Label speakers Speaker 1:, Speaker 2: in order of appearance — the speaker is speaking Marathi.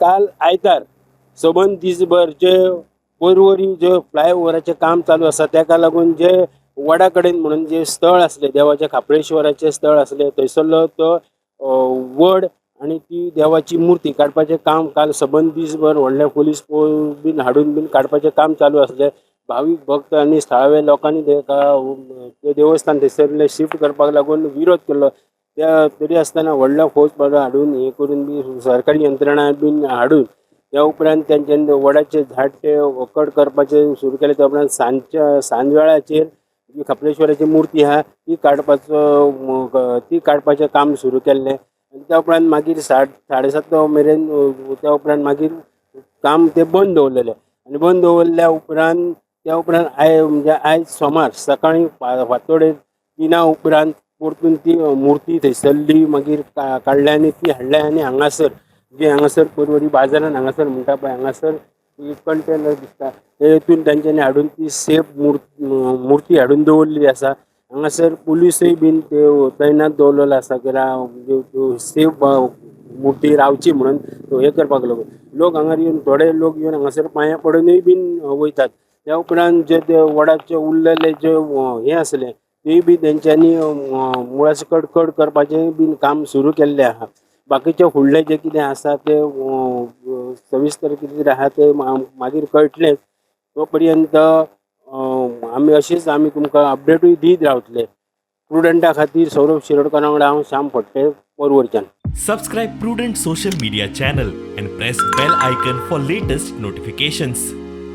Speaker 1: काल आयतार सबंद दिसभर जे वरवरी जे फ्लायओव्हराचें काम चालू आसा ताका लागून जे वडा कडेन म्हणून जे स्थळ आसले देवाच्या खापळेश्वराचें स्थळ आसले थंयसरलो तो वड आनी ती देवाची मुर्ती काडपाचें काम काल सबंद दिसभर व्हडले पुलीस बीन हाडून बीन काडपाचें काम चालू आसलें. भावीक भक्त आनी थळाव्या लोकांनी ते देवस्थान थंयसरले शिफ्ट करपाक लागून विरोध केलो. त्या तरी आसतना व्हडलो फौज बरो हाडून हे करून बी सरकारी यंत्रणा बीन हाडून त्या उपरांत तेंच्यानी वडाचे झाड ते वखद करपाचें सुरू केलें. त्या उपरांत सांज वेळाचेर जी खापळेश्वराची मुर्ती आहा ती काडपाचें काम सुरू केल्लें. त्या उपरांत मागीर 7:30 मेरेन त्या उपरांत मागीर काम ते बंद दवरलेलें आनी बंद दवरल्या उपरांत त्या उपरांत म्हणजे आयज सोमार सकाळीं फांतोडेर 3 उपरांत परतून ती मुर्ती थंयसरली मागीर काडल्या आनी ती हाडल्या आनी हांगासर जे हांगासर परवरी बाजारान हांगासर म्हणटा पळय हांगासर एक कंटेनर दिसता तेतून तांच्यांनी हाडून ती सेफ मुर्ती हाडून दवरलेली आसा. हांगासर पुलिसूय बीन ते तैनात दवरलेलो आसा कित्याक सेफ मुर्ती रावची म्हणून हे करपाक लागून लोक हांगार येवन थोडे लोक येवन हांगासर पांयां पडूनय बीन वयतात. त्या उपरांत जे ते वडाचे उरलेले जे हे आसले तेय बी तेंच्यांनी मुळासकट कट करपाचें बीन काम सुरू केल्लें आहा. बाकीचे फुडले जे कितें आसा ते सविस्तर कितें आहा ते मागीर कळटलें. तो पर्यंत आमी तुमकां अपडेटूय दीत रावतले. प्रुडंटा खातीर सौरभ शिरोडकरा वांगडा हांव Shyam Phadte परवरच्यान.
Speaker 2: Subscribe Prudent social media channel and press bell icon for latest notifications.